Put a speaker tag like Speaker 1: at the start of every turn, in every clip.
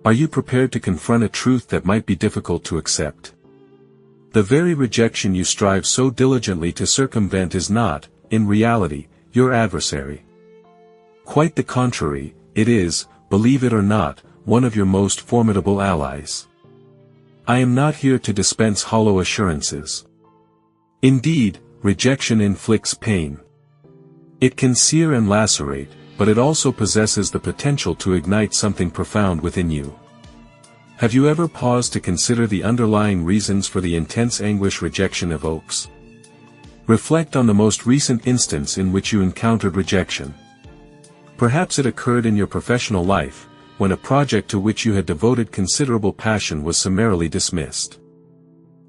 Speaker 1: Are you prepared to confront a truth that might be difficult to accept? The very rejection you strive so diligently to circumvent is not, in reality, your adversary. Quite the contrary, it is, believe it or not, one of your most formidable allies. I am not here to dispense hollow assurances. Indeed, rejection inflicts pain. It can sear and lacerate, but it also possesses the potential to ignite something profound within you. Have you ever paused to consider the underlying reasons for the intense anguish rejection evokes? Reflect on the most recent instance in which you encountered rejection. Perhaps it occurred in your professional life, when a project to which you had devoted considerable passion was summarily dismissed.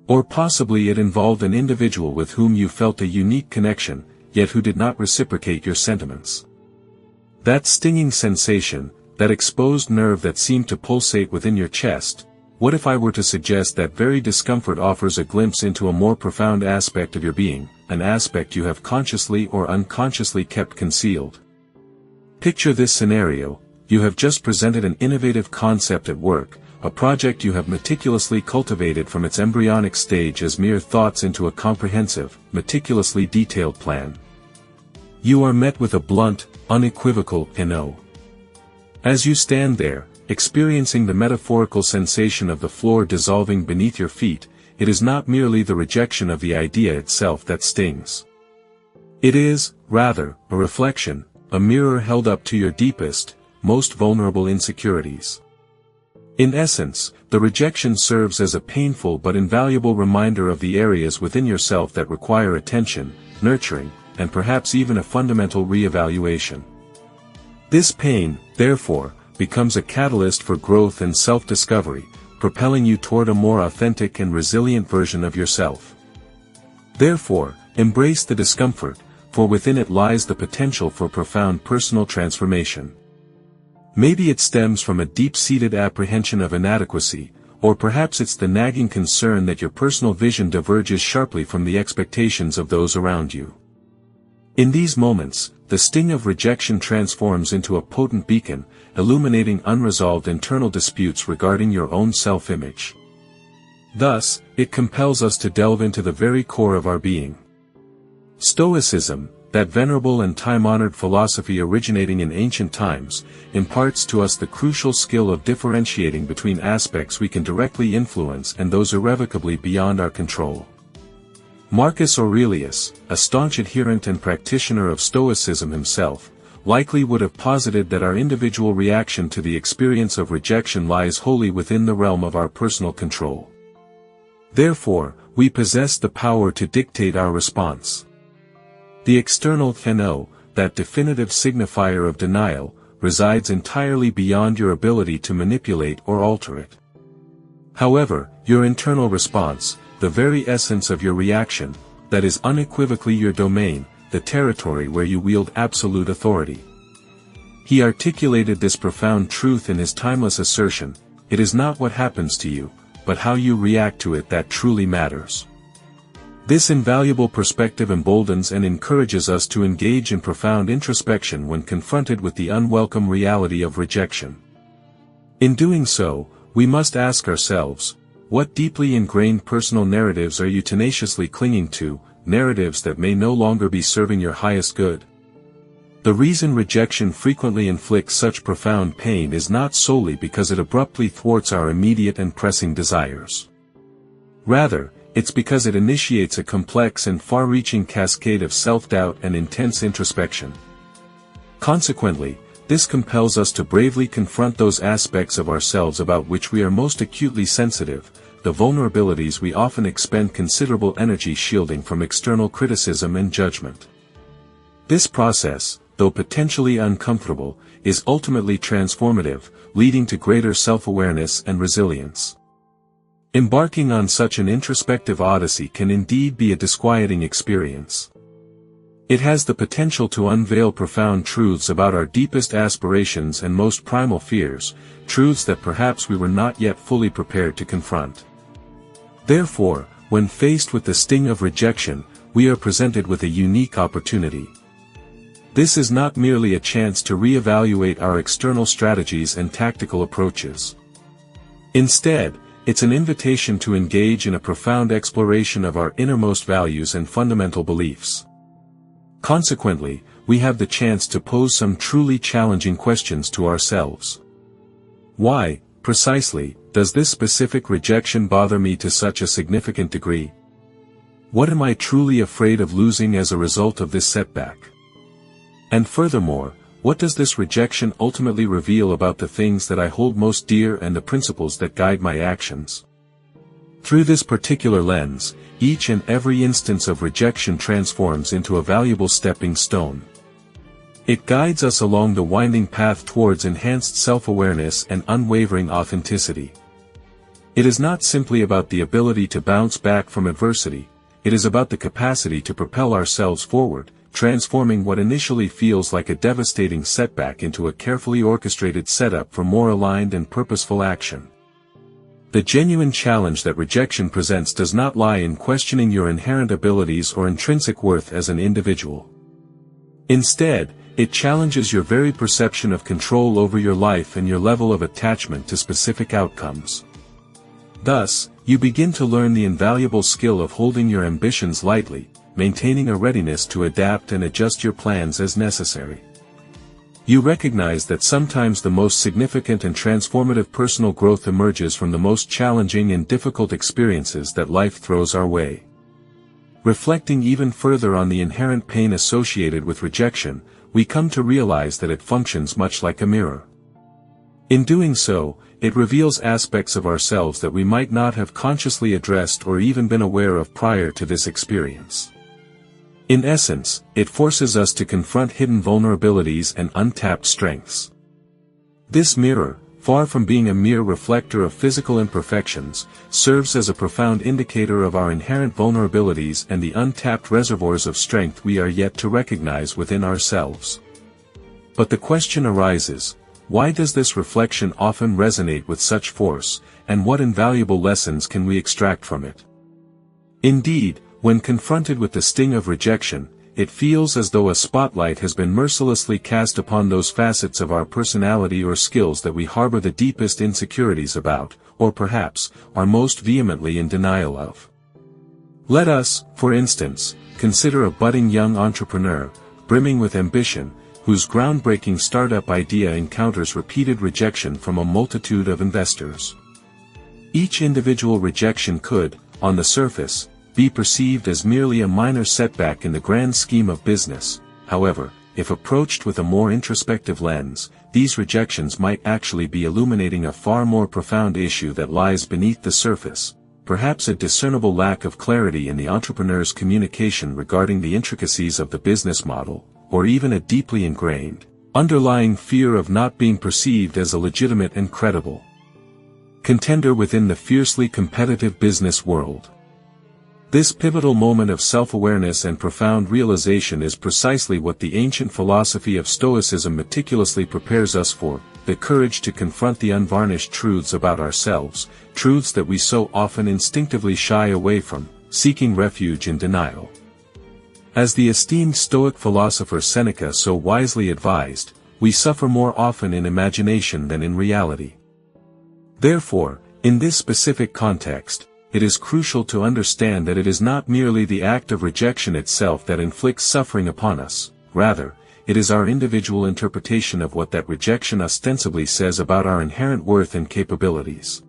Speaker 1: Or possibly it involved an individual with whom you felt a unique connection, yet who did not reciprocate your sentiments. That stinging sensation, that exposed nerve that seemed to pulsate within your chest, what if I were to suggest that very discomfort offers a glimpse into a more profound aspect of your being, an aspect you have consciously or unconsciously kept concealed? Picture this scenario: you have just presented an innovative concept at work, a project you have meticulously cultivated from its embryonic stage as mere thoughts into a comprehensive, meticulously detailed plan. You are met with a blunt, unequivocal no. As you stand there, experiencing the metaphorical sensation of the floor dissolving beneath your feet, it is not merely the rejection of the idea itself that stings. It is, rather, a reflection, a mirror held up to your deepest, most vulnerable insecurities. In essence, the rejection serves as a painful but invaluable reminder of the areas within yourself that require attention, nurturing, and perhaps even a fundamental re-evaluation. This pain, therefore, becomes a catalyst for growth and self-discovery, propelling you toward a more authentic and resilient version of yourself. Therefore, embrace the discomfort, for within it lies the potential for profound personal transformation. Maybe it stems from a deep-seated apprehension of inadequacy, or perhaps it's the nagging concern that your personal vision diverges sharply from the expectations of those around you. In these moments, the sting of rejection transforms into a potent beacon, illuminating unresolved internal disputes regarding your own self-image. Thus, it compels us to delve into the very core of our being. Stoicism, that venerable and time-honored philosophy originating in ancient times, imparts to us the crucial skill of differentiating between aspects we can directly influence and those irrevocably beyond our control. Marcus Aurelius, a staunch adherent and practitioner of Stoicism himself, likely would have posited that our individual reaction to the experience of rejection lies wholly within the realm of our personal control. Therefore, we possess the power to dictate our response. The external no, that definitive signifier of denial, resides entirely beyond your ability to manipulate or alter it. However, your internal response, the very essence of your reaction, that is unequivocally your domain, the territory where you wield absolute authority. He articulated this profound truth in his timeless assertion: it is not what happens to you, but how you react to it that truly matters. This invaluable perspective emboldens and encourages us to engage in profound introspection when confronted with the unwelcome reality of rejection. In doing so, we must ask ourselves, what deeply ingrained personal narratives are you tenaciously clinging to, narratives that may no longer be serving your highest good? The reason rejection frequently inflicts such profound pain is not solely because it abruptly thwarts our immediate and pressing desires. Rather, it's because it initiates a complex and far-reaching cascade of self-doubt and intense introspection. Consequently, this compels us to bravely confront those aspects of ourselves about which we are most acutely sensitive, the vulnerabilities we often expend considerable energy shielding from external criticism and judgment. This process, though potentially uncomfortable, is ultimately transformative, leading to greater self-awareness and resilience. Embarking on such an introspective odyssey can indeed be a disquieting experience. It has the potential to unveil profound truths about our deepest aspirations and most primal fears, truths that perhaps we were not yet fully prepared to confront. Therefore, when faced with the sting of rejection, we are presented with a unique opportunity. This is not merely a chance to re-evaluate our external strategies and tactical approaches. Instead, it's an invitation to engage in a profound exploration of our innermost values and fundamental beliefs. Consequently, we have the chance to pose some truly challenging questions to ourselves. Why, precisely, does this specific rejection bother me to such a significant degree? What am I truly afraid of losing as a result of this setback? And furthermore, what does this rejection ultimately reveal about the things that I hold most dear and the principles that guide my actions? Through this particular lens, each and every instance of rejection transforms into a valuable stepping stone. It guides us along the winding path towards enhanced self-awareness and unwavering authenticity. It is not simply about the ability to bounce back from adversity, it is about the capacity to propel ourselves forward, transforming what initially feels like a devastating setback into a carefully orchestrated setup for more aligned and purposeful action. The genuine challenge that rejection presents does not lie in questioning your inherent abilities or intrinsic worth as an individual. Instead, it challenges your very perception of control over your life and your level of attachment to specific outcomes. Thus, you begin to learn the invaluable skill of holding your ambitions lightly, maintaining a readiness to adapt and adjust your plans as necessary. You recognize that sometimes the most significant and transformative personal growth emerges from the most challenging and difficult experiences that life throws our way. Reflecting even further on the inherent pain associated with rejection, we come to realize that it functions much like a mirror. In doing so, it reveals aspects of ourselves that we might not have consciously addressed or even been aware of prior to this experience. In essence, it forces us to confront hidden vulnerabilities and untapped strengths. This mirror, far from being a mere reflector of physical imperfections, serves as a profound indicator of our inherent vulnerabilities and the untapped reservoirs of strength we are yet to recognize within ourselves. But the question arises, why does this reflection often resonate with such force, and what invaluable lessons can we extract from it? Indeed, when confronted with the sting of rejection, it feels as though a spotlight has been mercilessly cast upon those facets of our personality or skills that we harbor the deepest insecurities about, or perhaps, are most vehemently in denial of. Let us, for instance, consider a budding young entrepreneur, brimming with ambition, whose groundbreaking startup idea encounters repeated rejection from a multitude of investors. Each individual rejection could, on the surface, be perceived as merely a minor setback in the grand scheme of business. However, if approached with a more introspective lens, these rejections might actually be illuminating a far more profound issue that lies beneath the surface, perhaps a discernible lack of clarity in the entrepreneur's communication regarding the intricacies of the business model, or even a deeply ingrained, underlying fear of not being perceived as a legitimate and credible contender within the fiercely competitive business world. This pivotal moment of self-awareness and profound realization is precisely what the ancient philosophy of Stoicism meticulously prepares us for, the courage to confront the unvarnished truths about ourselves, truths that we so often instinctively shy away from, seeking refuge in denial. As the esteemed Stoic philosopher Seneca so wisely advised, we suffer more often in imagination than in reality. Therefore, in this specific context, it is crucial to understand that it is not merely the act of rejection itself that inflicts suffering upon us, rather, it is our individual interpretation of what that rejection ostensibly says about our inherent worth and capabilities.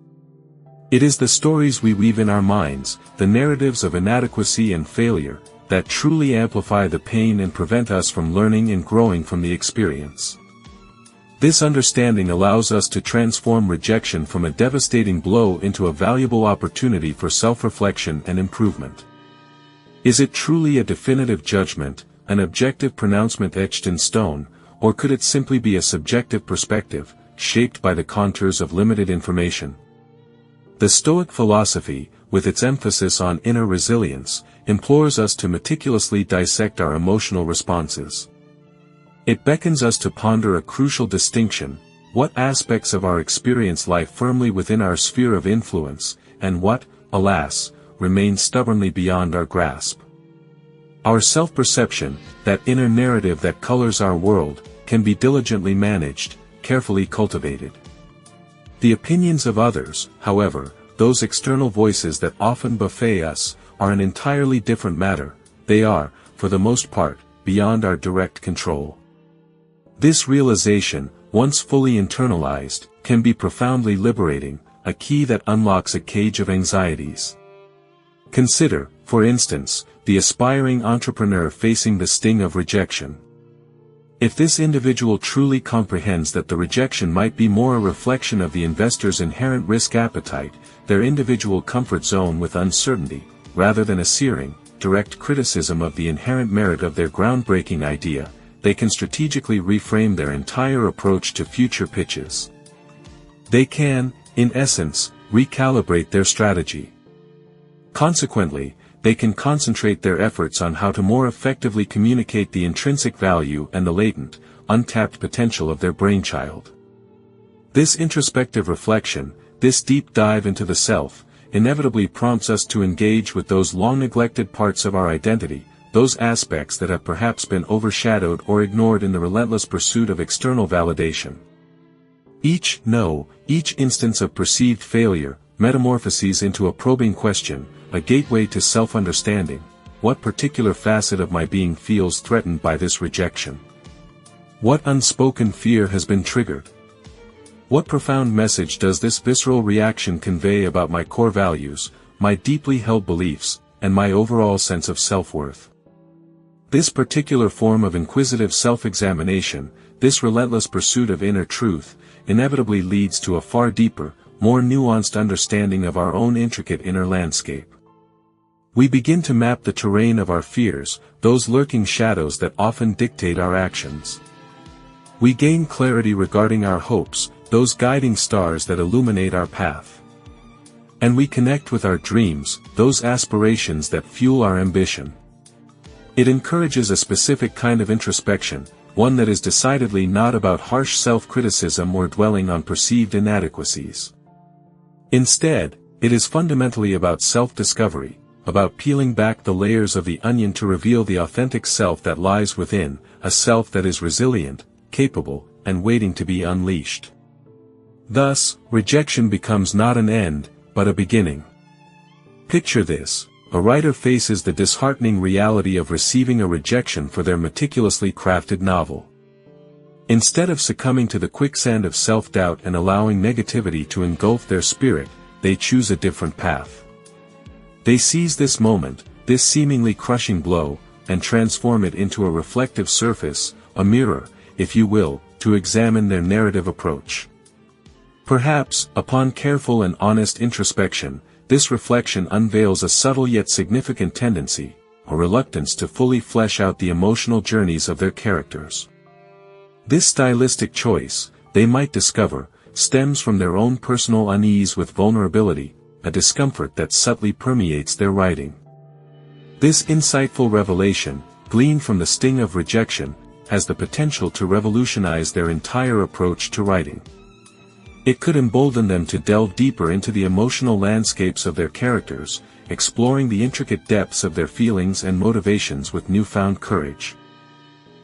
Speaker 1: It is the stories we weave in our minds, the narratives of inadequacy and failure, that truly amplify the pain and prevent us from learning and growing from the experience. This understanding allows us to transform rejection from a devastating blow into a valuable opportunity for self-reflection and improvement. Is it truly a definitive judgment, an objective pronouncement etched in stone, or could it simply be a subjective perspective, shaped by the contours of limited information? The Stoic philosophy, with its emphasis on inner resilience, implores us to meticulously dissect our emotional responses. It beckons us to ponder a crucial distinction: what aspects of our experience lie firmly within our sphere of influence, and what, alas, remain stubbornly beyond our grasp. Our self-perception, that inner narrative that colors our world, can be diligently managed, carefully cultivated. The opinions of others, however, those external voices that often buffet us, are an entirely different matter. They are, for the most part, beyond our direct control. This realization, once fully internalized, can be profoundly liberating, a key that unlocks a cage of anxieties. Consider, for instance, the aspiring entrepreneur facing the sting of rejection. If this individual truly comprehends that the rejection might be more a reflection of the investor's inherent risk appetite, their individual comfort zone with uncertainty, rather than a searing, direct criticism of the inherent merit of their groundbreaking idea, they can strategically reframe their entire approach to future pitches. They can, in essence, recalibrate their strategy. Consequently, they can concentrate their efforts on how to more effectively communicate the intrinsic value and the latent, untapped potential of their brainchild. This introspective reflection, this deep dive into the self, inevitably prompts us to engage with those long-neglected parts of our identity, those aspects that have perhaps been overshadowed or ignored in the relentless pursuit of external validation. Each instance of perceived failure, metamorphoses into a probing question, a gateway to self-understanding. What particular facet of my being feels threatened by this rejection? What unspoken fear has been triggered? What profound message does this visceral reaction convey about my core values, my deeply held beliefs, and my overall sense of self-worth? This particular form of inquisitive self-examination, this relentless pursuit of inner truth, inevitably leads to a far deeper, more nuanced understanding of our own intricate inner landscape. We begin to map the terrain of our fears, those lurking shadows that often dictate our actions. We gain clarity regarding our hopes, those guiding stars that illuminate our path. And we connect with our dreams, those aspirations that fuel our ambition. It encourages a specific kind of introspection, one that is decidedly not about harsh self-criticism or dwelling on perceived inadequacies. Instead, it is fundamentally about self-discovery, about peeling back the layers of the onion to reveal the authentic self that lies within, a self that is resilient, capable, and waiting to be unleashed. Thus, rejection becomes not an end, but a beginning. Picture this: a writer faces the disheartening reality of receiving a rejection for their meticulously crafted novel. Instead of succumbing to the quicksand of self-doubt and allowing negativity to engulf their spirit, they choose a different path. They seize this moment, this seemingly crushing blow, and transform it into a reflective surface, a mirror, if you will, to examine their narrative approach. Perhaps, upon careful and honest introspection, this reflection unveils a subtle yet significant tendency, a reluctance to fully flesh out the emotional journeys of their characters. This stylistic choice, they might discover, stems from their own personal unease with vulnerability, a discomfort that subtly permeates their writing. This insightful revelation, gleaned from the sting of rejection, has the potential to revolutionize their entire approach to writing. It could embolden them to delve deeper into the emotional landscapes of their characters, exploring the intricate depths of their feelings and motivations with newfound courage.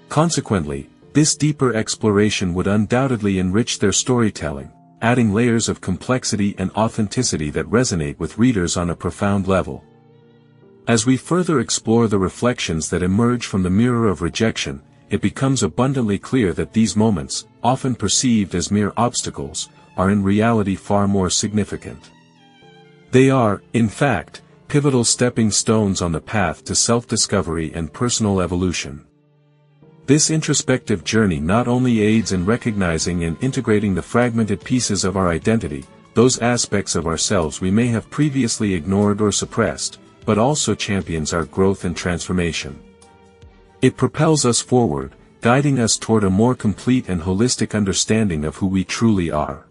Speaker 1: Consequently, this deeper exploration would undoubtedly enrich their storytelling, adding layers of complexity and authenticity that resonate with readers on a profound level. As we further explore the reflections that emerge from the mirror of rejection, it becomes abundantly clear that these moments, often perceived as mere obstacles, are in reality far more significant. They are, in fact, pivotal stepping stones on the path to self-discovery and personal evolution. This introspective journey not only aids in recognizing and integrating the fragmented pieces of our identity, those aspects of ourselves we may have previously ignored or suppressed, but also champions our growth and transformation. It propels us forward, guiding us toward a more complete and holistic understanding of who we truly are.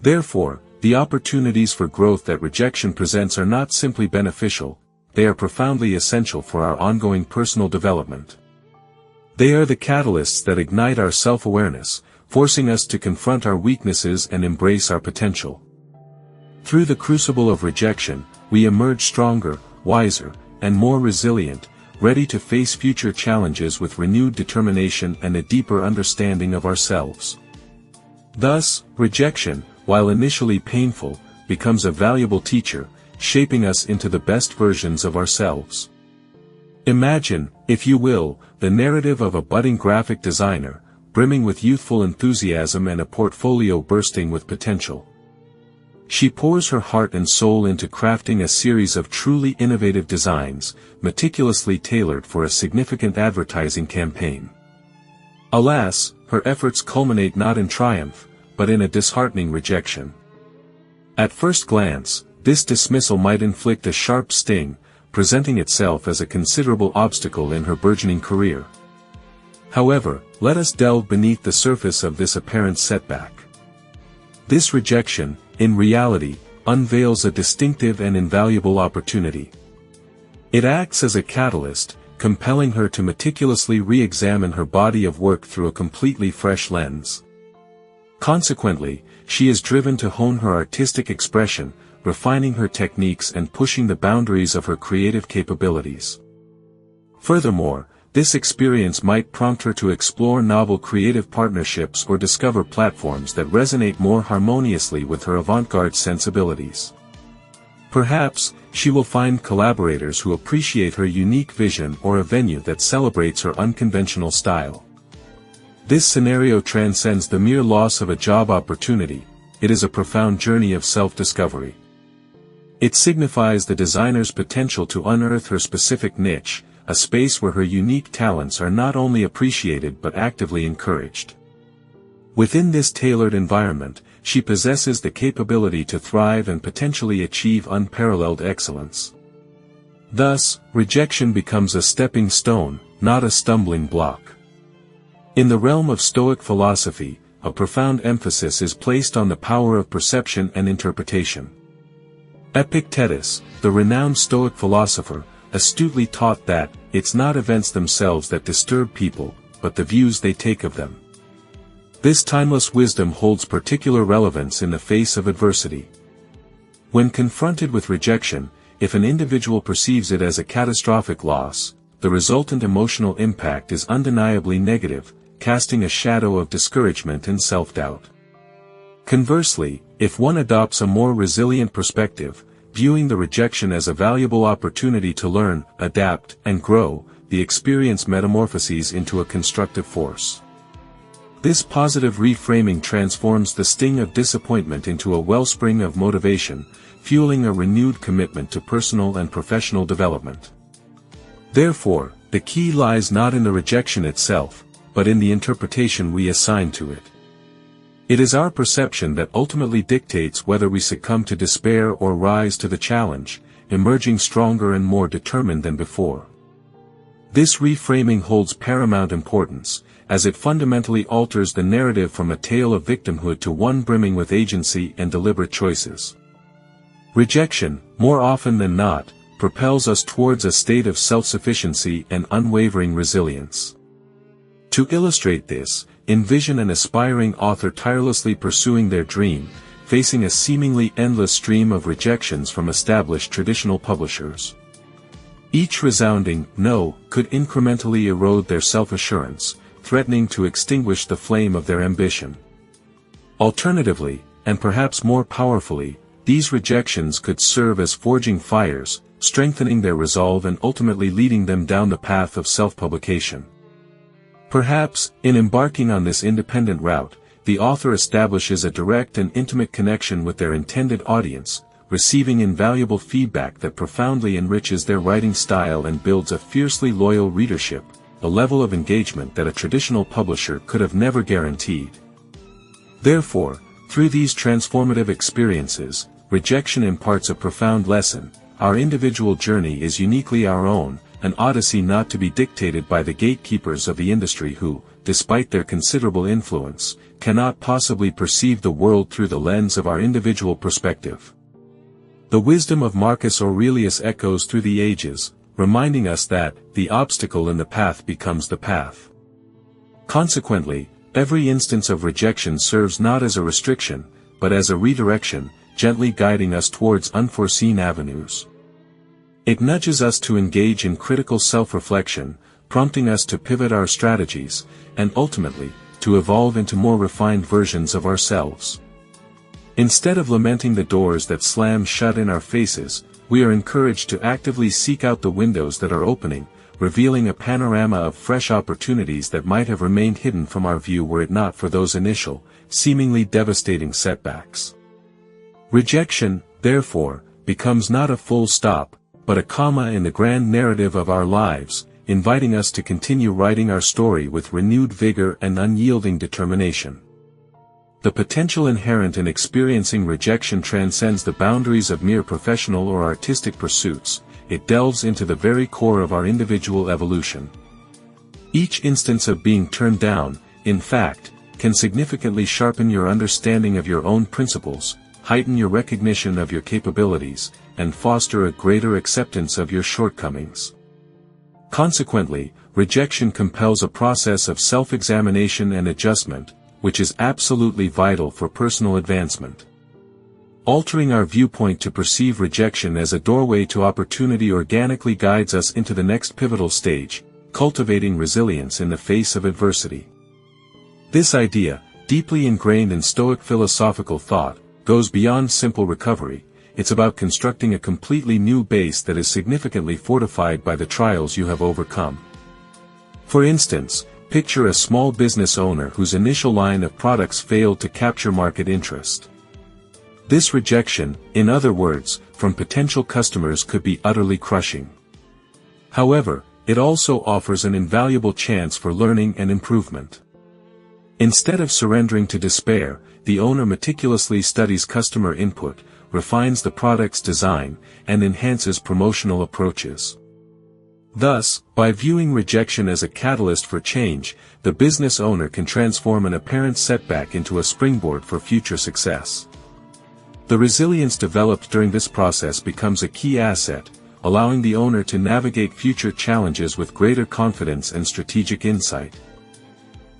Speaker 1: Therefore, the opportunities for growth that rejection presents are not simply beneficial, they are profoundly essential for our ongoing personal development. They are the catalysts that ignite our self-awareness, forcing us to confront our weaknesses and embrace our potential. Through the crucible of rejection, we emerge stronger, wiser, and more resilient, ready to face future challenges with renewed determination and a deeper understanding of ourselves. Thus, rejection, while initially painful, becomes a valuable teacher, shaping us into the best versions of ourselves. Imagine, if you will, the narrative of a budding graphic designer, brimming with youthful enthusiasm and a portfolio bursting with potential. She pours her heart and soul into crafting a series of truly innovative designs, meticulously tailored for a significant advertising campaign. Alas, her efforts culminate not in triumph, but in a disheartening rejection. At first glance, this dismissal might inflict a sharp sting, presenting itself as a considerable obstacle in her burgeoning career. However, let us delve beneath the surface of this apparent setback. This rejection, in reality, unveils a distinctive and invaluable opportunity. It acts as a catalyst, compelling her to meticulously re-examine her body of work through a completely fresh lens. Consequently, she is driven to hone her artistic expression, refining her techniques and pushing the boundaries of her creative capabilities. Furthermore, this experience might prompt her to explore novel creative partnerships or discover platforms that resonate more harmoniously with her avant-garde sensibilities. Perhaps, she will find collaborators who appreciate her unique vision or a venue that celebrates her unconventional style. This scenario transcends the mere loss of a job opportunity. It is a profound journey of self-discovery. It signifies the designer's potential to unearth her specific niche, a space where her unique talents are not only appreciated but actively encouraged. Within this tailored environment, she possesses the capability to thrive and potentially achieve unparalleled excellence. Thus, rejection becomes a stepping stone, not a stumbling block. In the realm of Stoic philosophy, a profound emphasis is placed on the power of perception and interpretation. Epictetus, the renowned Stoic philosopher, astutely taught that, it's not events themselves that disturb people, but the views they take of them. This timeless wisdom holds particular relevance in the face of adversity. When confronted with rejection, if an individual perceives it as a catastrophic loss, the resultant emotional impact is undeniably negative, casting a shadow of discouragement and self-doubt. Conversely, if one adopts a more resilient perspective, viewing the rejection as a valuable opportunity to learn, adapt, and grow, the experience metamorphoses into a constructive force. This positive reframing transforms the sting of disappointment into a wellspring of motivation, fueling a renewed commitment to personal and professional development. Therefore, the key lies not in the rejection itself, but in the interpretation we assign to it. It is our perception that ultimately dictates whether we succumb to despair or rise to the challenge, emerging stronger and more determined than before. This reframing holds paramount importance, as it fundamentally alters the narrative from a tale of victimhood to one brimming with agency and deliberate choices. Rejection, more often than not, propels us towards a state of self-sufficiency and unwavering resilience. To illustrate this, envision an aspiring author tirelessly pursuing their dream, facing a seemingly endless stream of rejections from established traditional publishers. Each resounding no could incrementally erode their self-assurance, threatening to extinguish the flame of their ambition. Alternatively, and perhaps more powerfully, these rejections could serve as forging fires, strengthening their resolve and ultimately leading them down the path of self-publication. Perhaps, in embarking on this independent route, the author establishes a direct and intimate connection with their intended audience, receiving invaluable feedback that profoundly enriches their writing style and builds a fiercely loyal readership, a level of engagement that a traditional publisher could have never guaranteed. Therefore, through these transformative experiences, rejection imparts a profound lesson. Our individual journey is uniquely our own, an odyssey not to be dictated by the gatekeepers of the industry who, despite their considerable influence, cannot possibly perceive the world through the lens of our individual perspective. The wisdom of Marcus Aurelius echoes through the ages, reminding us that, the obstacle in the path becomes the path. Consequently, every instance of rejection serves not as a restriction, but as a redirection, gently guiding us towards unforeseen avenues. It nudges us to engage in critical self-reflection, prompting us to pivot our strategies, and ultimately, to evolve into more refined versions of ourselves. Instead of lamenting the doors that slam shut in our faces, we are encouraged to actively seek out the windows that are opening, revealing a panorama of fresh opportunities that might have remained hidden from our view were it not for those initial, seemingly devastating setbacks. Rejection, therefore, becomes not a full stop, but a comma in the grand narrative of our lives, inviting us to continue writing our story with renewed vigor and unyielding determination. The potential inherent in experiencing rejection transcends the boundaries of mere professional or artistic pursuits. It delves into the very core of our individual evolution. Each instance of being turned down, in fact, can significantly sharpen your understanding of your own principles, heighten your recognition of your capabilities, and foster a greater acceptance of your shortcomings. Consequently, rejection compels a process of self-examination and adjustment, which is absolutely vital for personal advancement. Altering our viewpoint to perceive rejection as a doorway to opportunity organically guides us into the next pivotal stage, cultivating resilience in the face of adversity. This idea, deeply ingrained in Stoic philosophical thought, goes beyond simple recovery. It's about constructing a completely new base that is significantly fortified by the trials you have overcome. For instance, picture a small business owner whose initial line of products failed to capture market interest. This rejection, in other words, from potential customers could be utterly crushing. However, it also offers an invaluable chance for learning and improvement. Instead of surrendering to despair, the owner meticulously studies customer input, refines the product's design, and enhances promotional approaches. Thus, by viewing rejection as a catalyst for change, the business owner can transform an apparent setback into a springboard for future success. The resilience developed during this process becomes a key asset, allowing the owner to navigate future challenges with greater confidence and strategic insight.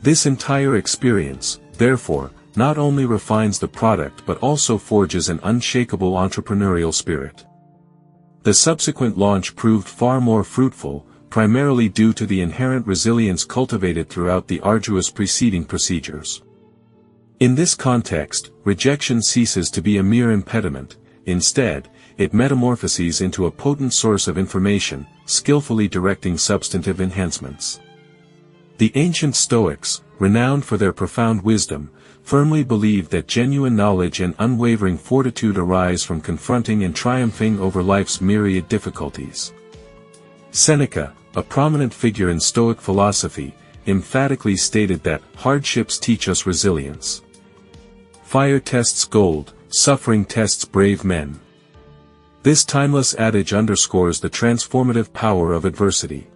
Speaker 1: This entire experience, therefore, not only refines the product but also forges an unshakable entrepreneurial spirit. The subsequent launch proved far more fruitful, primarily due to the inherent resilience cultivated throughout the arduous preceding procedures. In this context, rejection ceases to be a mere impediment. Instead, it metamorphoses into a potent source of information, skillfully directing substantive enhancements. The ancient Stoics, renowned for their profound wisdom, firmly believed that genuine knowledge and unwavering fortitude arise from confronting and triumphing over life's myriad difficulties. Seneca, a prominent figure in Stoic philosophy, emphatically stated that hardships teach us resilience. Fire tests gold, suffering tests brave men. This timeless adage underscores the transformative power of adversity.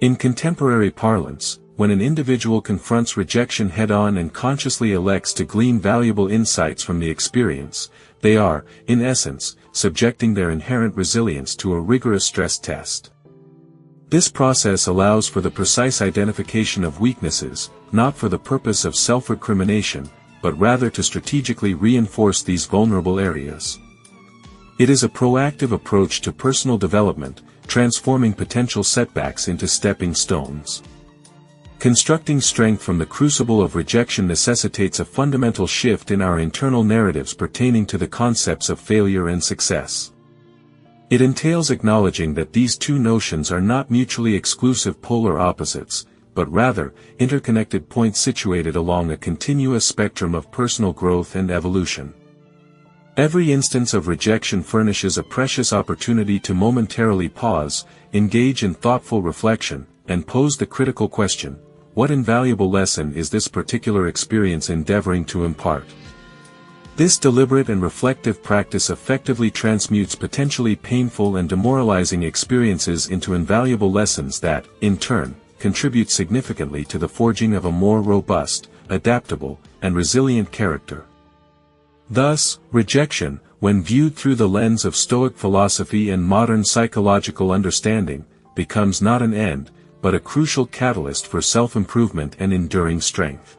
Speaker 1: In contemporary parlance, when an individual confronts rejection head-on and consciously elects to glean valuable insights from the experience, they are, in essence, subjecting their inherent resilience to a rigorous stress test. This process allows for the precise identification of weaknesses, not for the purpose of self-recrimination, but rather to strategically reinforce these vulnerable areas. It is a proactive approach to personal development, transforming potential setbacks into stepping stones. Constructing strength from the crucible of rejection necessitates a fundamental shift in our internal narratives pertaining to the concepts of failure and success. It entails acknowledging that these two notions are not mutually exclusive polar opposites, but rather, interconnected points situated along a continuous spectrum of personal growth and evolution. Every instance of rejection furnishes a precious opportunity to momentarily pause, engage in thoughtful reflection, and pose the critical question: what invaluable lesson is this particular experience endeavoring to impart? This deliberate and reflective practice effectively transmutes potentially painful and demoralizing experiences into invaluable lessons that, in turn, contribute significantly to the forging of a more robust, adaptable, and resilient character. Thus, rejection, when viewed through the lens of Stoic philosophy and modern psychological understanding, becomes not an end, but a crucial catalyst for self-improvement and enduring strength.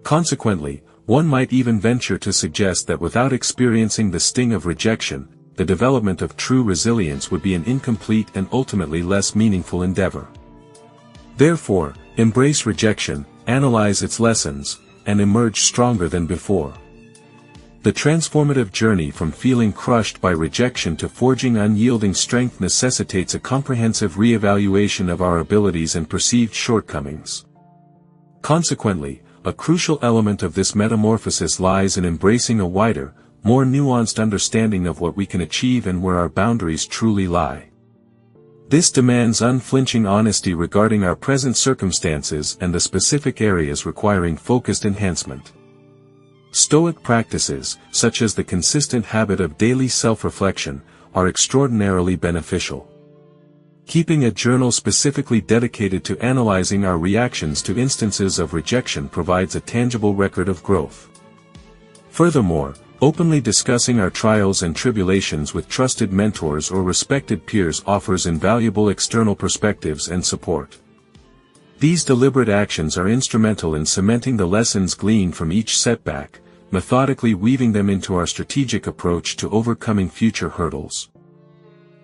Speaker 1: Consequently, one might even venture to suggest that without experiencing the sting of rejection, the development of true resilience would be an incomplete and ultimately less meaningful endeavor. Therefore, embrace rejection, analyze its lessons, and emerge stronger than before. The transformative journey from feeling crushed by rejection to forging unyielding strength necessitates a comprehensive re-evaluation of our abilities and perceived shortcomings. Consequently, a crucial element of this metamorphosis lies in embracing a wider, more nuanced understanding of what we can achieve and where our boundaries truly lie. This demands unflinching honesty regarding our present circumstances and the specific areas requiring focused enhancement. Stoic practices, such as the consistent habit of daily self-reflection, are extraordinarily beneficial. Keeping a journal specifically dedicated to analyzing our reactions to instances of rejection provides a tangible record of growth. Furthermore, openly discussing our trials and tribulations with trusted mentors or respected peers offers invaluable external perspectives and support. These deliberate actions are instrumental in cementing the lessons gleaned from each setback, methodically weaving them into our strategic approach to overcoming future hurdles.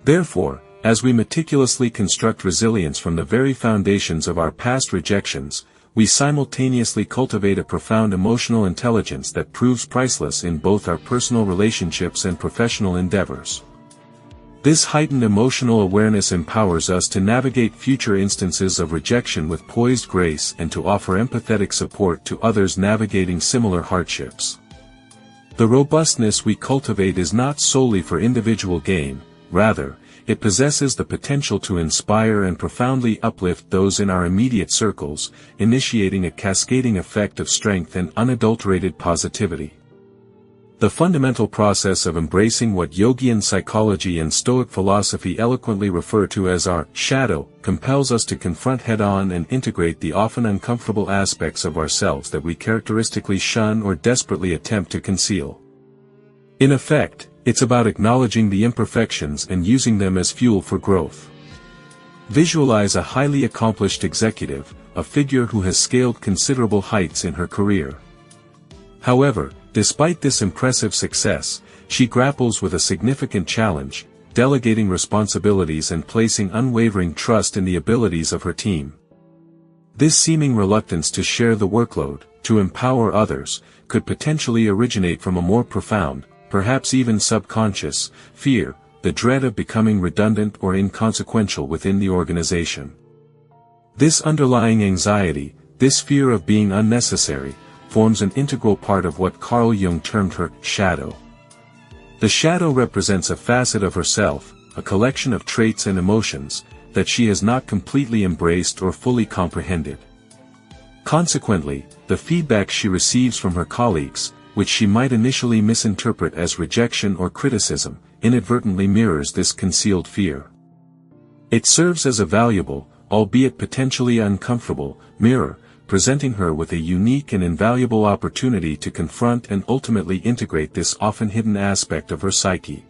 Speaker 1: Therefore, as we meticulously construct resilience from the very foundations of our past rejections, we simultaneously cultivate a profound emotional intelligence that proves priceless in both our personal relationships and professional endeavors. This heightened emotional awareness empowers us to navigate future instances of rejection with poised grace and to offer empathetic support to others navigating similar hardships. The robustness we cultivate is not solely for individual gain, rather, it possesses the potential to inspire and profoundly uplift those in our immediate circles, initiating a cascading effect of strength and unadulterated positivity. The fundamental process of embracing what Yogian psychology and Stoic philosophy eloquently refer to as our shadow compels us to confront head-on and integrate the often uncomfortable aspects of ourselves that we characteristically shun or desperately attempt to conceal. In effect, it's about acknowledging the imperfections and using them as fuel for growth. Visualize a highly accomplished executive, a figure who has scaled considerable heights in her career. However, despite this impressive success, she grapples with a significant challenge, delegating responsibilities and placing unwavering trust in the abilities of her team. This seeming reluctance to share the workload, to empower others, could potentially originate from a more profound, perhaps even subconscious, fear, the dread of becoming redundant or inconsequential within the organization. This underlying anxiety, this fear of being unnecessary, forms an integral part of what Carl Jung termed her shadow. The shadow represents a facet of herself, a collection of traits and emotions, that she has not completely embraced or fully comprehended. Consequently, the feedback she receives from her colleagues, which she might initially misinterpret as rejection or criticism, inadvertently mirrors this concealed fear. It serves as a valuable, albeit potentially uncomfortable, mirror, presenting her with a unique and invaluable opportunity to confront and ultimately integrate this often hidden aspect of her psyche.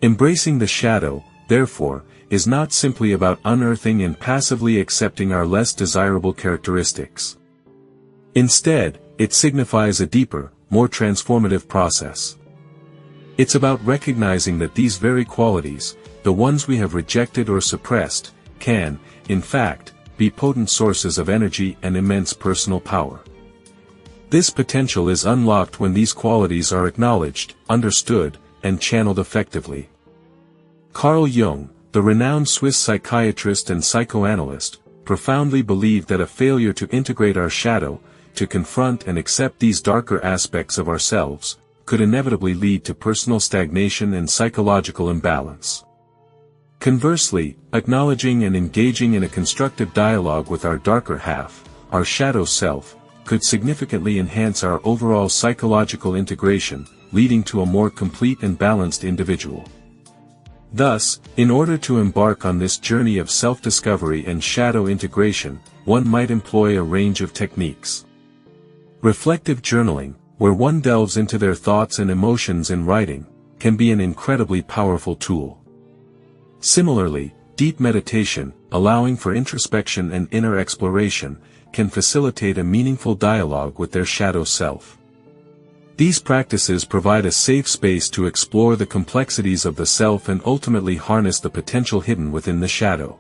Speaker 1: Embracing the shadow, therefore, is not simply about unearthing and passively accepting our less desirable characteristics. Instead, it signifies a deeper, more transformative process. It's about recognizing that these very qualities, the ones we have rejected or suppressed, can, in fact, be potent sources of energy and immense personal power. This potential is unlocked when these qualities are acknowledged, understood, and channeled effectively. Carl Jung, the renowned Swiss psychiatrist and psychoanalyst, profoundly believed that a failure to integrate our shadow, to confront and accept these darker aspects of ourselves, could inevitably lead to personal stagnation and psychological imbalance. Conversely, acknowledging and engaging in a constructive dialogue with our darker half, our shadow self, could significantly enhance our overall psychological integration, leading to a more complete and balanced individual. Thus, in order to embark on this journey of self-discovery and shadow integration, one might employ a range of techniques. Reflective journaling, where one delves into their thoughts and emotions in writing, can be an incredibly powerful tool. Similarly, deep meditation, allowing for introspection and inner exploration, can facilitate a meaningful dialogue with their shadow self. These practices provide a safe space to explore the complexities of the self and ultimately harness the potential hidden within the shadow.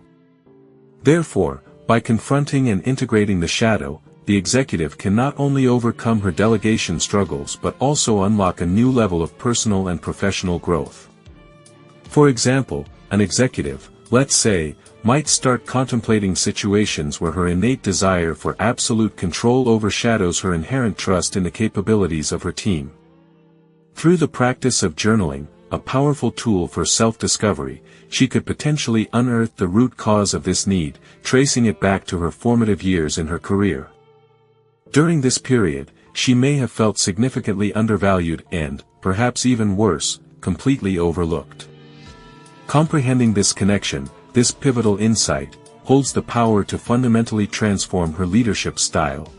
Speaker 1: Therefore, by confronting and integrating the shadow, the executive can not only overcome her delegation struggles but also unlock a new level of personal and professional growth. For example, an executive, let's say, might start contemplating situations where her innate desire for absolute control overshadows her inherent trust in the capabilities of her team. Through the practice of journaling, a powerful tool for self-discovery, she could potentially unearth the root cause of this need, tracing it back to her formative years in her career. During this period, she may have felt significantly undervalued and, perhaps even worse, completely overlooked. Comprehending this connection, this pivotal insight, holds the power to fundamentally transform her leadership style.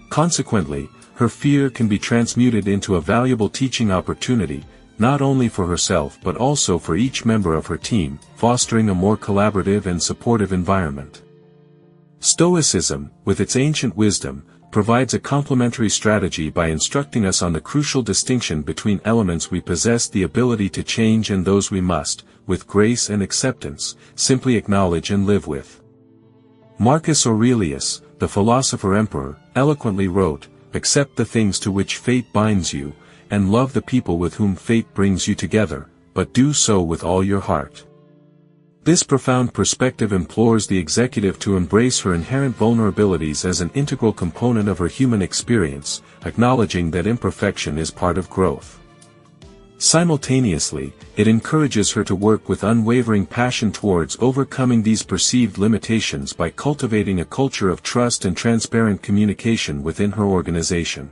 Speaker 1: Consequently, her fear can be transmuted into a valuable teaching opportunity, not only for herself but also for each member of her team, fostering a more collaborative and supportive environment. Stoicism, with its ancient wisdom, provides a complementary strategy by instructing us on the crucial distinction between elements we possess the ability to change and those we must, with grace and acceptance, simply acknowledge and live with. Marcus Aurelius, the philosopher-emperor, eloquently wrote, "Accept the things to which fate binds you, and love the people with whom fate brings you together, but do so with all your heart." This profound perspective implores the executive to embrace her inherent vulnerabilities as an integral component of her human experience, acknowledging that imperfection is part of growth. Simultaneously, it encourages her to work with unwavering passion towards overcoming these perceived limitations by cultivating a culture of trust and transparent communication within her organization.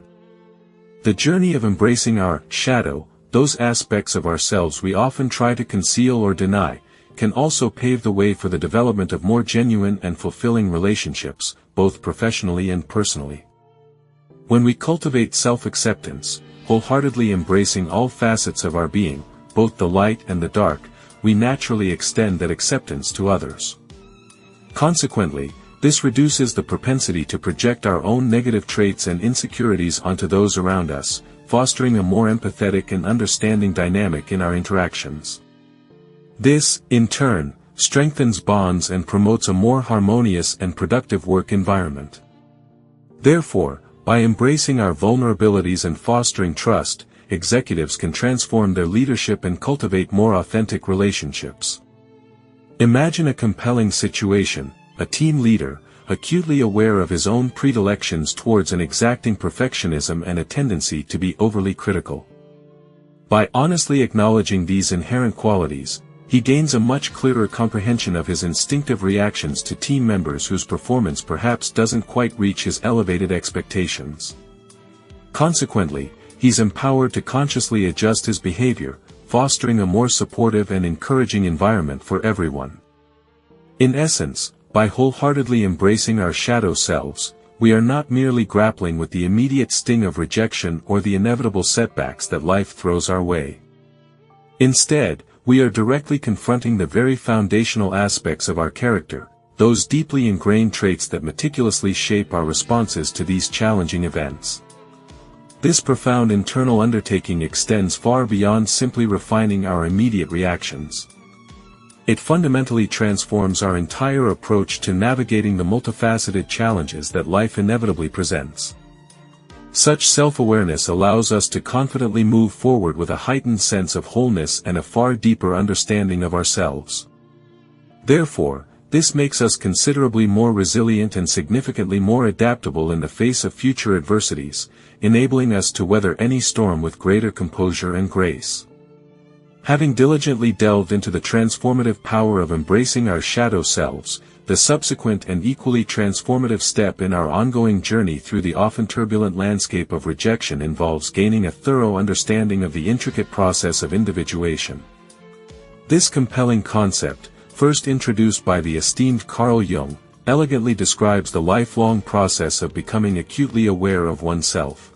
Speaker 1: The journey of embracing our shadow, those aspects of ourselves we often try to conceal or deny, can also pave the way for the development of more genuine and fulfilling relationships, both professionally and personally. When we cultivate self-acceptance, wholeheartedly embracing all facets of our being, both the light and the dark, we naturally extend that acceptance to others. Consequently, this reduces the propensity to project our own negative traits and insecurities onto those around us, fostering a more empathetic and understanding dynamic in our interactions. This, in turn, strengthens bonds and promotes a more harmonious and productive work environment. Therefore, by embracing our vulnerabilities and fostering trust, executives can transform their leadership and cultivate more authentic relationships. Imagine a compelling situation: a team leader, acutely aware of his own predilections towards an exacting perfectionism and a tendency to be overly critical. By honestly acknowledging these inherent qualities, he gains a much clearer comprehension of his instinctive reactions to team members whose performance perhaps doesn't quite reach his elevated expectations. Consequently, he's empowered to consciously adjust his behavior, fostering a more supportive and encouraging environment for everyone. In essence, by wholeheartedly embracing our shadow selves, we are not merely grappling with the immediate sting of rejection or the inevitable setbacks that life throws our way. Instead, we are directly confronting the very foundational aspects of our character, those deeply ingrained traits that meticulously shape our responses to these challenging events. This profound internal undertaking extends far beyond simply refining our immediate reactions. It fundamentally transforms our entire approach to navigating the multifaceted challenges that life inevitably presents. Such self-awareness allows us to confidently move forward with a heightened sense of wholeness and a far deeper understanding of ourselves. Therefore, this makes us considerably more resilient and significantly more adaptable in the face of future adversities, enabling us to weather any storm with greater composure and grace. Having diligently delved into the transformative power of embracing our shadow selves, the subsequent and equally transformative step in our ongoing journey through the often turbulent landscape of rejection involves gaining a thorough understanding of the intricate process of individuation. This compelling concept, first introduced by the esteemed Carl Jung, elegantly describes the lifelong process of becoming acutely aware of oneself.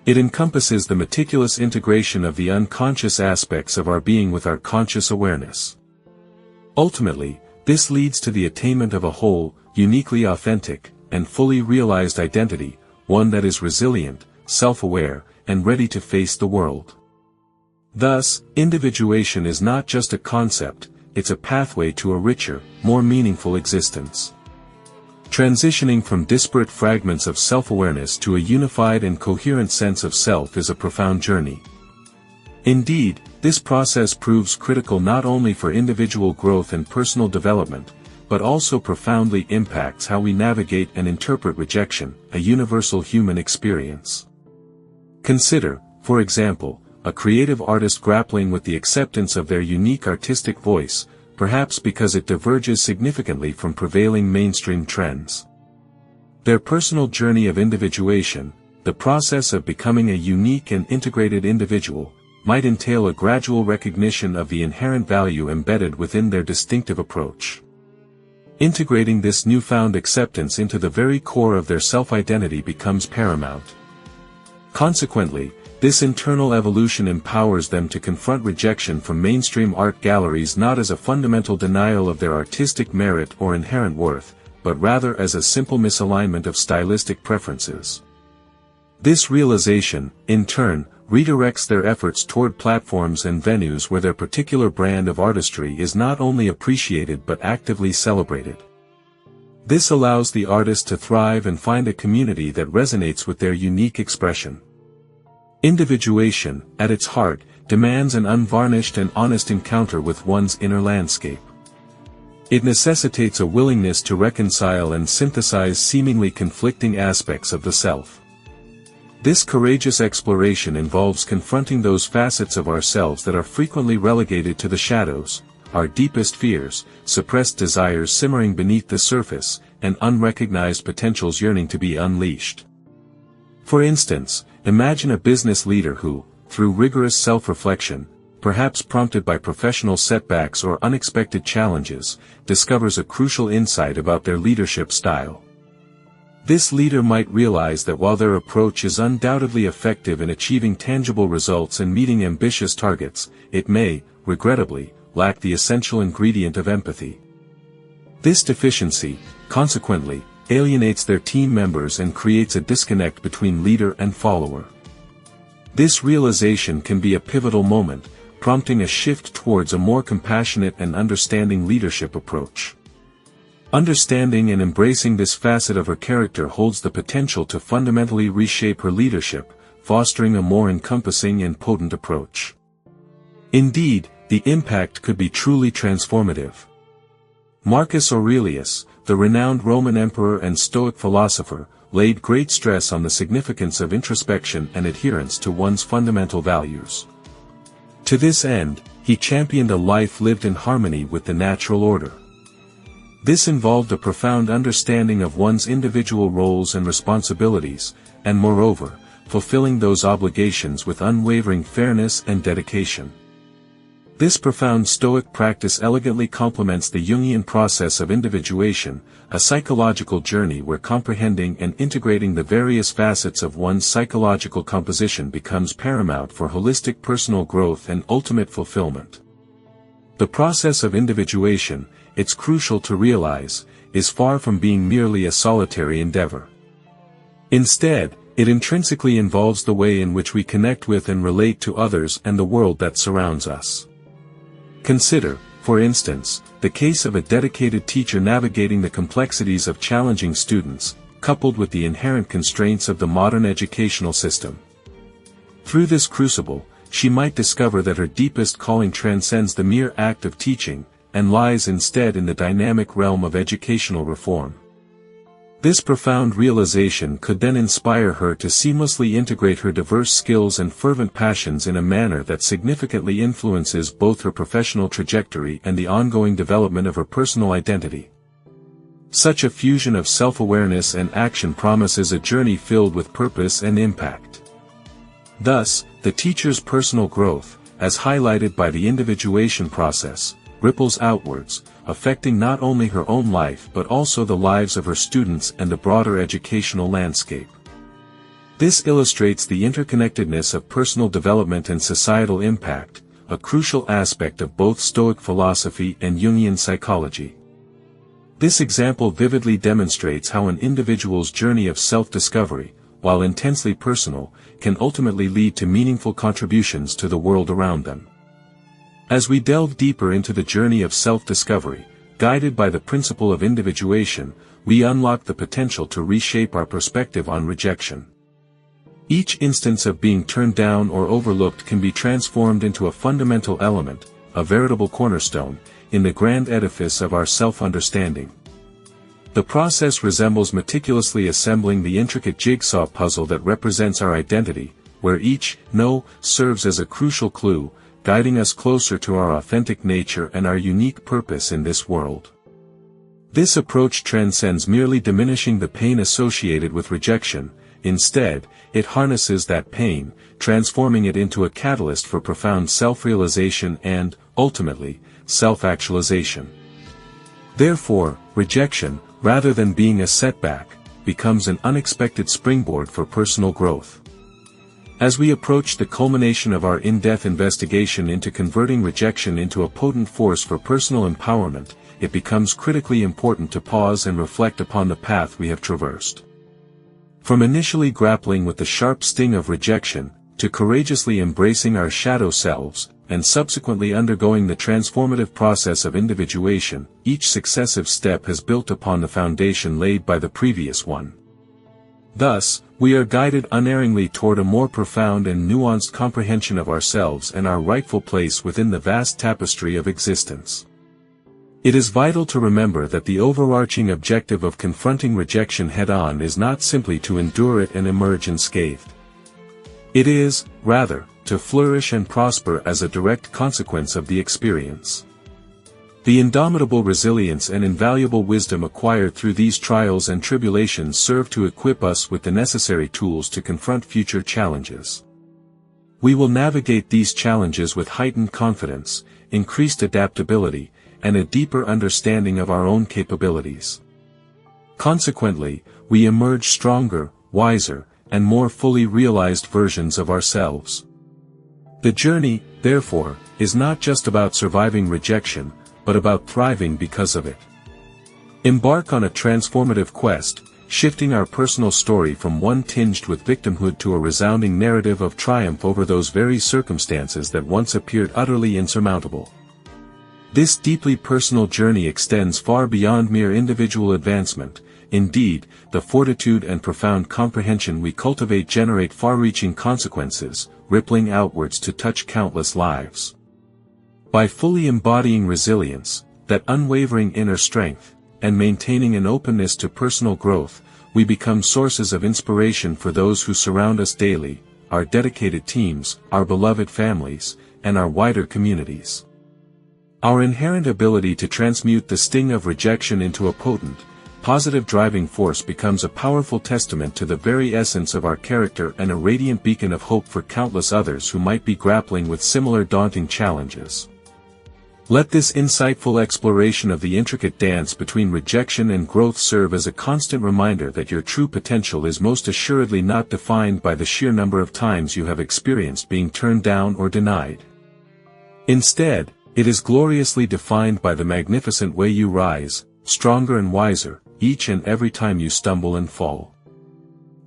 Speaker 1: It encompasses the meticulous integration of the unconscious aspects of our being with our conscious awareness. Ultimately, this leads to the attainment of a whole, uniquely authentic, and fully realized identity, one that is resilient, self-aware, and ready to face the world. Thus, individuation is not just a concept, it's a pathway to a richer, more meaningful existence. Transitioning from disparate fragments of self-awareness to a unified and coherent sense of self is a profound journey. Indeed, this process proves critical not only for individual growth and personal development, but also profoundly impacts how we navigate and interpret rejection, a universal human experience. Consider, for example, a creative artist grappling with the acceptance of their unique artistic voice, perhaps because it diverges significantly from prevailing mainstream trends. Their personal journey of individuation, the process of becoming a unique and integrated individual, might entail a gradual recognition of the inherent value embedded within their distinctive approach. Integrating this newfound acceptance into the very core of their self-identity becomes paramount. Consequently, this internal evolution empowers them to confront rejection from mainstream art galleries not as a fundamental denial of their artistic merit or inherent worth, but rather as a simple misalignment of stylistic preferences. This realization, in turn, redirects their efforts toward platforms and venues where their particular brand of artistry is not only appreciated but actively celebrated. This allows the artist to thrive and find a community that resonates with their unique expression. Individuation, at its heart, demands an unvarnished and honest encounter with one's inner landscape. It necessitates a willingness to reconcile and synthesize seemingly conflicting aspects of the self. This courageous exploration involves confronting those facets of ourselves that are frequently relegated to the shadows, our deepest fears, suppressed desires simmering beneath the surface, and unrecognized potentials yearning to be unleashed. For instance, imagine a business leader who, through rigorous self-reflection, perhaps prompted by professional setbacks or unexpected challenges, discovers a crucial insight about their leadership style. This leader might realize that while their approach is undoubtedly effective in achieving tangible results and meeting ambitious targets, it may, regrettably, lack the essential ingredient of empathy. This deficiency, consequently, alienates their team members and creates a disconnect between leader and follower. This realization can be a pivotal moment, prompting a shift towards a more compassionate and understanding leadership approach. Understanding and embracing this facet of her character holds the potential to fundamentally reshape her leadership, fostering a more encompassing and potent approach. Indeed, the impact could be truly transformative. Marcus Aurelius, the renowned Roman emperor and Stoic philosopher, laid great stress on the significance of introspection and adherence to one's fundamental values. To this end, he championed a life lived in harmony with the natural order. This involved a profound understanding of one's individual roles and responsibilities, and moreover, fulfilling those obligations with unwavering fairness and dedication. This profound Stoic practice elegantly complements the Jungian process of individuation, a psychological journey where comprehending and integrating the various facets of one's psychological composition becomes paramount for holistic personal growth and ultimate fulfillment. The process of individuation, it's crucial to realize, is far from being merely a solitary endeavor. Instead, it intrinsically involves the way in which we connect with and relate to others and the world that surrounds us. Consider, for instance, the case of a dedicated teacher navigating the complexities of challenging students, coupled with the inherent constraints of the modern educational system. Through this crucible, she might discover that her deepest calling transcends the mere act of teaching, and lies instead in the dynamic realm of educational reform. This profound realization could then inspire her to seamlessly integrate her diverse skills and fervent passions in a manner that significantly influences both her professional trajectory and the ongoing development of her personal identity. Such a fusion of self-awareness and action promises a journey filled with purpose and impact. Thus, the teacher's personal growth, as highlighted by the individuation process, ripples outwards, affecting not only her own life but also the lives of her students and the broader educational landscape. This illustrates the interconnectedness of personal development and societal impact, a crucial aspect of both Stoic philosophy and Jungian psychology. This example vividly demonstrates how an individual's journey of self-discovery, while intensely personal, can ultimately lead to meaningful contributions to the world around them. As we delve deeper into the journey of self-discovery, guided by the principle of individuation, we unlock the potential to reshape our perspective on rejection. Each instance of being turned down or overlooked can be transformed into a fundamental element, a veritable cornerstone, in the grand edifice of our self-understanding. The process resembles meticulously assembling the intricate jigsaw puzzle that represents our identity, where each "no" serves as a crucial clue, guiding us closer to our authentic nature and our unique purpose in this world. This approach transcends merely diminishing the pain associated with rejection. Instead, it harnesses that pain, transforming it into a catalyst for profound self-realization and, ultimately, self-actualization. Therefore, rejection, rather than being a setback, becomes an unexpected springboard for personal growth. As we approach the culmination of our in-depth investigation into converting rejection into a potent force for personal empowerment, it becomes critically important to pause and reflect upon the path we have traversed. From initially grappling with the sharp sting of rejection, to courageously embracing our shadow selves, and subsequently undergoing the transformative process of individuation, each successive step has built upon the foundation laid by the previous one. Thus, we are guided unerringly toward a more profound and nuanced comprehension of ourselves and our rightful place within the vast tapestry of existence. It is vital to remember that the overarching objective of confronting rejection head-on is not simply to endure it and emerge unscathed. It is, rather, to flourish and prosper as a direct consequence of the experience. The indomitable resilience and invaluable wisdom acquired through these trials and tribulations serve to equip us with the necessary tools to confront future challenges. We will navigate these challenges with heightened confidence, increased adaptability, and a deeper understanding of our own capabilities. Consequently, we emerge stronger, wiser, and more fully realized versions of ourselves. The journey, therefore, is not just about surviving rejection, but about thriving because of it. Embark on a transformative quest, shifting our personal story from one tinged with victimhood to a resounding narrative of triumph over those very circumstances that once appeared utterly insurmountable. This deeply personal journey extends far beyond mere individual advancement. Indeed, the fortitude and profound comprehension we cultivate generate far-reaching consequences, rippling outwards to touch countless lives. By fully embodying resilience, that unwavering inner strength, and maintaining an openness to personal growth, we become sources of inspiration for those who surround us daily, our dedicated teams, our beloved families, and our wider communities. Our inherent ability to transmute the sting of rejection into a potent, positive driving force becomes a powerful testament to the very essence of our character and a radiant beacon of hope for countless others who might be grappling with similar daunting challenges. Let this insightful exploration of the intricate dance between rejection and growth serve as a constant reminder that your true potential is most assuredly not defined by the sheer number of times you have experienced being turned down or denied. Instead, it is gloriously defined by the magnificent way you rise, stronger and wiser, each and every time you stumble and fall.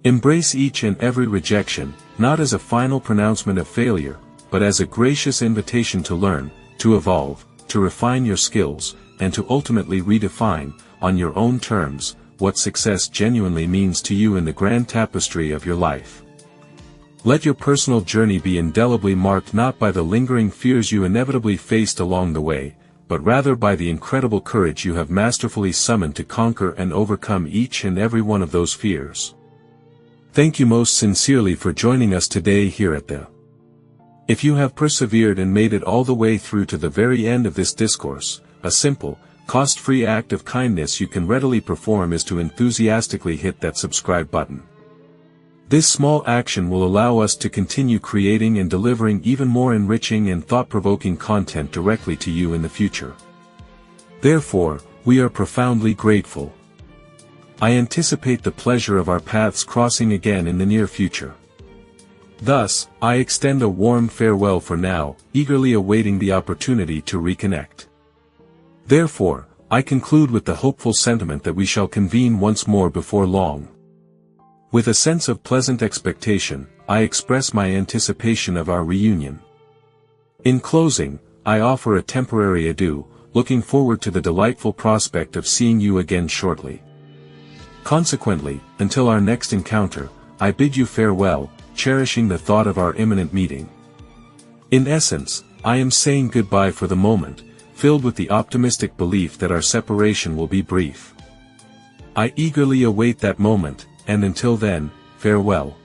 Speaker 1: Embrace each and every rejection, not as a final pronouncement of failure, but as a gracious invitation to learn, to evolve, to refine your skills, and to ultimately redefine, on your own terms, what success genuinely means to you in the grand tapestry of your life. Let your personal journey be indelibly marked not by the lingering fears you inevitably faced along the way, but rather by the incredible courage you have masterfully summoned to conquer and overcome each and every one of those fears. Thank you most sincerely for joining us today here at the. If you have persevered and made it all the way through to the very end of this discourse, a simple, cost-free act of kindness you can readily perform is to enthusiastically hit that subscribe button. This small action will allow us to continue creating and delivering even more enriching and thought-provoking content directly to you in the future. Therefore, we are profoundly grateful. I anticipate the pleasure of our paths crossing again in the near future. Thus, I extend a warm farewell for now, eagerly awaiting the opportunity to reconnect. Therefore, I conclude with the hopeful sentiment that we shall convene once more before long. With a sense of pleasant expectation, I express my anticipation of our reunion. In closing, I offer a temporary adieu, looking forward to the delightful prospect of seeing you again shortly. Consequently, until our next encounter, I bid you farewell, cherishing the thought of our imminent meeting. In essence, I am saying goodbye for the moment, filled with the optimistic belief that our separation will be brief. I eagerly await that moment, and until then, farewell.